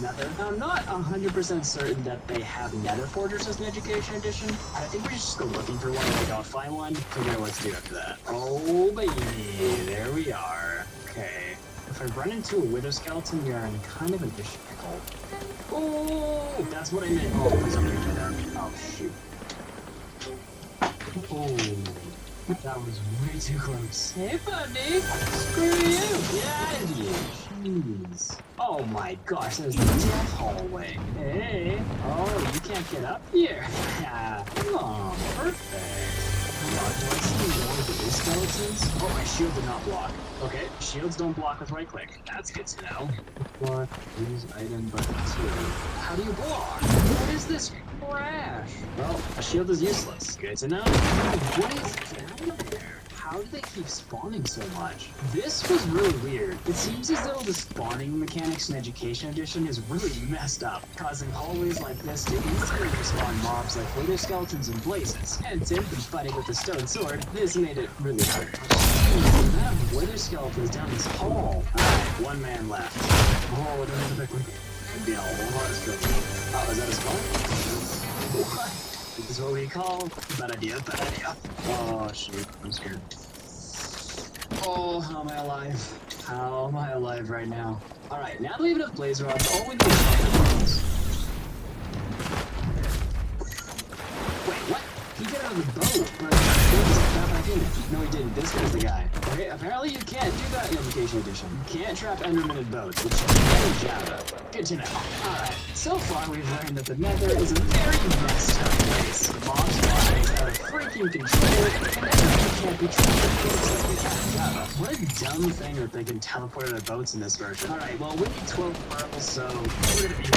Nether. Now, I'm not 100% certain that they have Nether Fortresses in Education Edition. I think we should just go looking for one. If we don't find one, figure out what to do after that. Oh, baby. There we are. Okay. If I run into a Wither Skeleton, we are in kind of an issue. Oh, that's what I meant. Oh, there's something right there. Oh, shoot. Oh, that was way too close. Hey, buddy. Screw you. Get out of here. Jeez. Oh my gosh, there's the death hallway. Hey. Oh, you can't get up here. Oh, perfect. Do I see more of the skeletons? Oh, my shield did not block. Okay, shields don't block with right click. That's good to know. Block, use item button 2. How do you block? What is this trash? Well, a shield is useless. Good to know. What is down there? How do they keep spawning so much? This was really weird. It seems as though the spawning mechanics in Education Edition is really messed up, causing hallways like this to instantly respawn mobs like Wither Skeletons and Blazes. And Tim was fighting with a stone sword. This made it really hard. We have Wither Skeletons down this hall. Alright, one man left. Oh, what did I quickly? Maybe a whole lot of struggle. Oh, is that a spawn? What? This is what we call bad idea, bad idea. Oh shoot, I'm scared. Oh, how am I alive? How am I alive right now? Alright, now that we have enough blaze rods, all we need is wait, what? He got out of the boat, but got back in it. No, he didn't. This guy's the guy. Okay, apparently you can't do that in Education Edition. You can't trap Enderman in boats, which is very Java. Good to know. Alright, so far we've learned that the Nether is a very messed up place. The mobs are out of freaking control, and Enderman can't be trapped in boats like they can in Java. What a dumb thing that they can teleport their boats in this version. Alright, well, we need 12 pearls, so we're gonna be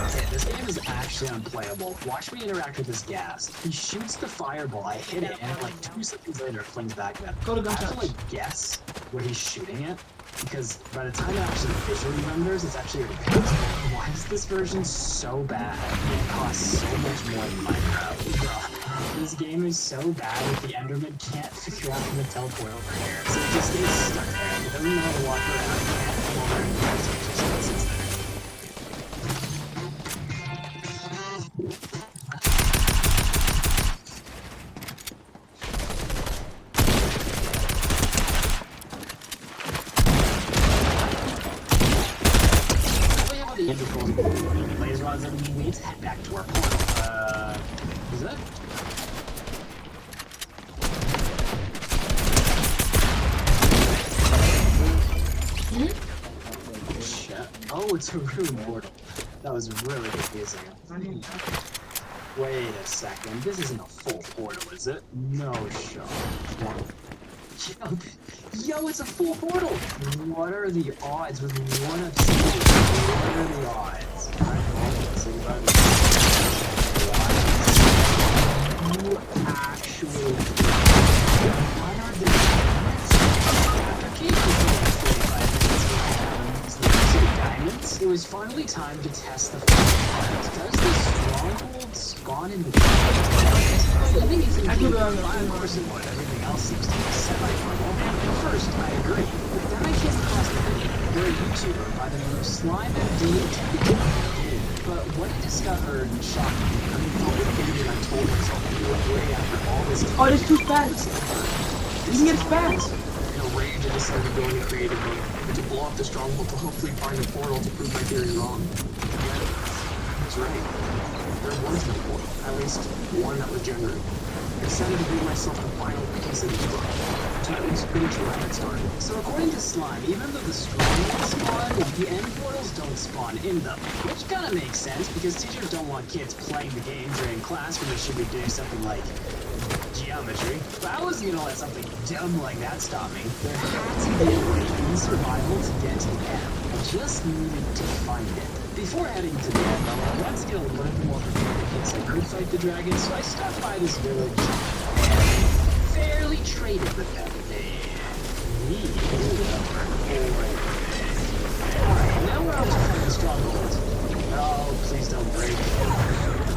okay, this game is actually unplayable. Watch me interact with this ghast. He shoots the fireball, I hit it, and like 2 seconds later it flings back at him. Go to I have to gunshots. like guess where he's shooting it, because by the time it actually visually renders, it's actually already passed. Why is this version so bad? It costs so much more than Minecraft. Bruh, this game is so bad that the Enderman can't figure out how to teleport over here. So it just stays stuck there. It doesn't know how to walk around. It can't come over and just sits there. Blaze rods and we need to head back to our portal. Is it? Shit. Oh, it's a rune portal. That was really confusing. Wait a second. This isn't a full portal, is it? No shot. Yo, it's a full portal! What are the odds with one of two? What are the odds? Let's see about it. You actually... What are the odds? After keeping for 45 minutes with diamonds, it was finally time to test the first part. Does the stronghold spawn in the diamonds? I think it's in the 5% wood. Everything else seems to be semi-normal. At first, I agree. But then I came across a video where a YouTuber by the name of Slime MD attempted to but what he discovered shocked me. I mean, the whole video I told myself to do it way after all this time. Oh, there's 2 spats. You can get spats. In a rage, I decided to go into creative mode and to blow up the stronghold to hopefully find a portal to prove my theory wrong. Yeah, that's right. There was no portal, at least one that was genuine. I decided to give myself the final piece of the puzzle, to at least finish where I had started. So according to Slime, even though the strongholds spawn, the end portals don't spawn in them. Which kinda makes sense, because teachers don't want kids playing the game during class when they should be doing something like geometry. But I wasn't gonna let something dumb like that stop me. There had to be a way in survival to get to the end. I just needed to find it. Before heading to the end, I wanted to get a little bit more prepared in case I could fight the dragon, so I stopped by this village and fairly traded with them. Alright, now we're on to find the stronghold. Oh, please don't break.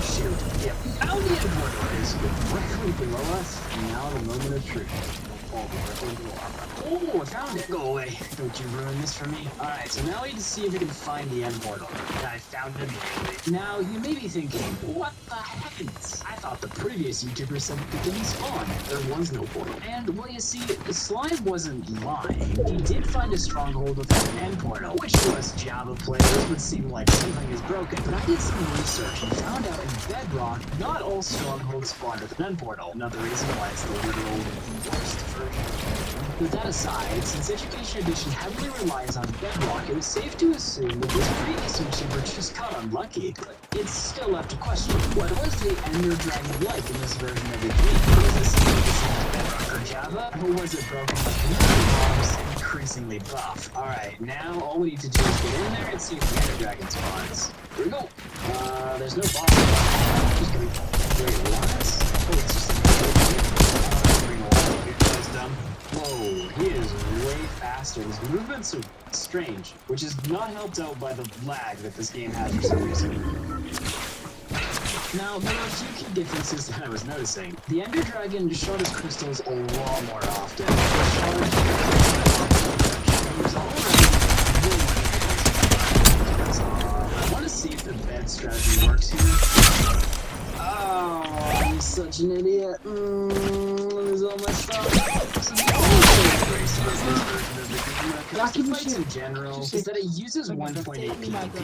Shoot. Yep. Found the end portal is directly below us, and now the moment of truth. fall Oh, I found it. Go away. Don't you ruin this for me. Alright, so now we need to see if we can find the end portal. I found it immediately. Now, you may be thinking, what the heavens? I thought the previous YouTuber said it didn't spawn. There was no portal. And, well, you see, the slime wasn't lying. He did find a stronghold with an end portal, which to us Java players would seem like something is broken. But I did some research and found out in Bedrock, not all strongholds spawn with an end portal. Another reason why it's the literal worst version. With that aside, since Education Edition heavily relies on Bedrock, it was safe to assume that this previous YouTuber just got unlucky. But it's still left to question, what was the Ender Dragon like in this version of the game? Was it something the same as Bedrock or Java, or was it broken like the other mobs and increasingly buff? Alright, now all we need to do is get in there and see if the Ender Dragon spawns. Here we go! There's no boss. Just gonna wait, what? Oh, it's just whoa, he is way faster. His movements are strange, which is not helped out by the lag that this game has for some reason. Now, there are two key differences that I was noticing. The Ender Dragon shot his crystals a lot more often. I want to see if the bed strategy works here. Oh, I'm such an idiot. Lose all my stuff. Fights in general is that it uses 1.8 PvP,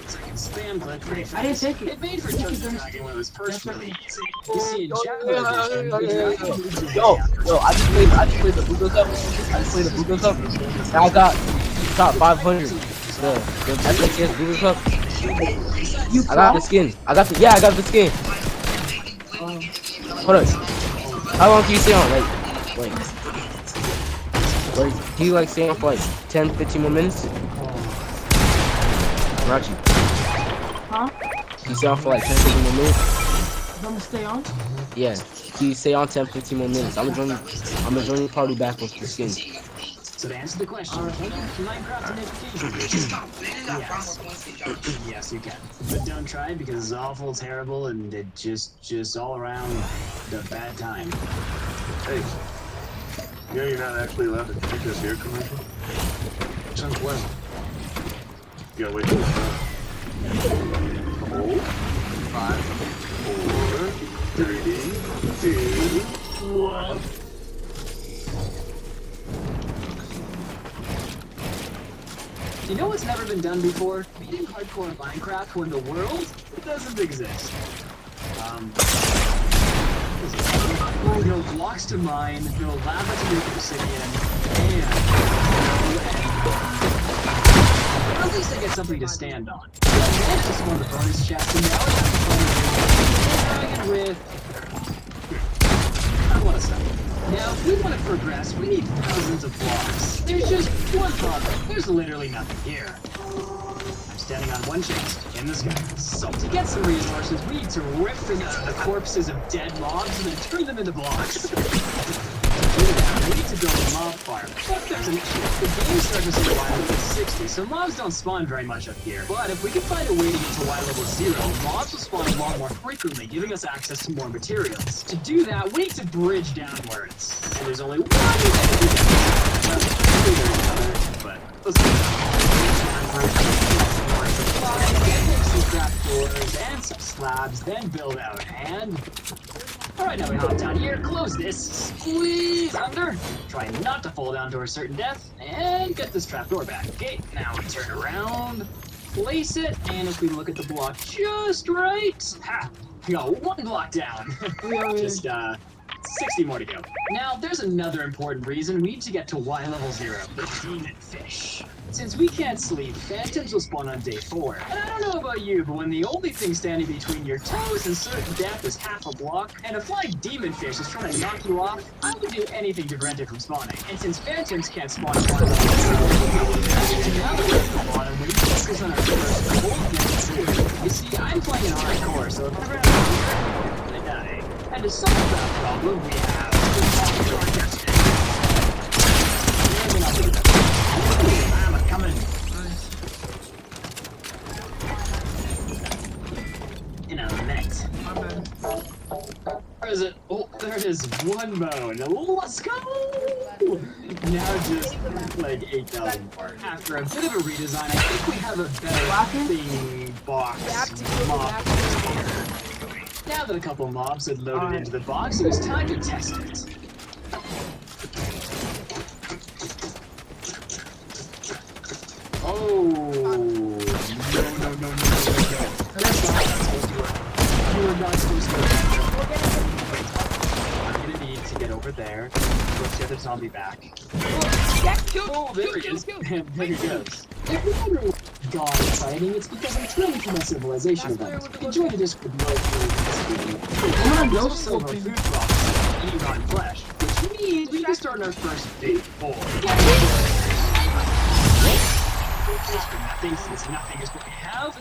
so I can spam click pretty fast. I didn't take it. It made for Jungle Dragon when it was personally easy. You see, in Java, Yo, I just played the Budo Cup. And I got top 500. The SXS Budo Cup. I got the skin. I got the skin. Hold up. How long can you stay on? Like, do you like staying for like 10-15 more minutes? Rachi. Huh? Can you stay on for like 10-15 more minutes? I'm gonna stay on? Yeah. Can you stay on 10-15 more minutes? I'm gonna join your party back with the skin. So to answer the question, can Minecraft notifications? Yes. Yes, you can. But don't try it because it's awful, terrible, and it just all around the bad time. Hey, you know you're not actually allowed to take this here commercial? Sounds pleasant. You gotta wait till it's done. 5, 4, 3, 2, 1. You know what's never been done before? Beating hardcore Minecraft when the world doesn't exist. No blocks to mine, no lava to make obsidian, and at least I get something to stand on. I just won the bonus chest, and now I have to find a dragon with... I want to stop. Now, if we want to progress, we need thousands of blocks. There's just one problem. There's literally nothing here. I'm standing on one chest in the sky. So, to get some resources, we need to rip the corpses of dead mobs and then turn them into blocks. To do that, we need to build a mob farm. But there's an issue. The game starts us at Y level 60, so mobs don't spawn very much up here. But if we can find a way to get to Y level 0, mobs will spawn a lot more frequently, giving us access to more materials. To do that, we need to bridge downwards. And there's only one way to do that. But let's do some trapdoors and some slabs, then build out. And alright, now we hop down here, close this, squeeze under, try not to fall down to a certain death, and get this trapdoor back. Okay, now we turn around, place it, and if we look at the block just right, ha! We got one block down. Just 60 more to go. Now, there's another important reason we need to get to Y level 0, the demon fish. Since we can't sleep, phantoms will spawn on day 4. And I don't know about you, but when the only thing standing between your toes and certain death is half a block, and a flying demon fish is trying to knock you off, I would do anything to prevent it from spawning. And since phantoms can't spawn on Y level 0, now that we're at the bottom, we focus on our first gold. You see, I'm playing hardcore, so if ever I die. And to solve that problem, we have I'm coming. In a net. Where is it? Oh, there is one bone. Let's go! Now just like 8,000 parts. After a bit of a redesign, I think we have a better Rocket? thing box mob here. Now that a couple mobs had loaded into the box, it was time to test it. Oh, no. That's not supposed to work. You are not supposed to I'm gonna need to get over there. Push the other zombie back. Oh, there he is. And there he goes. If you wonder God exciting, it's because I'm training for my civilization event. Enjoy the disc with no food. There's also a food box, eating rotten flesh, which means we can start our first big bowl. Nothing, since nothing is what we have.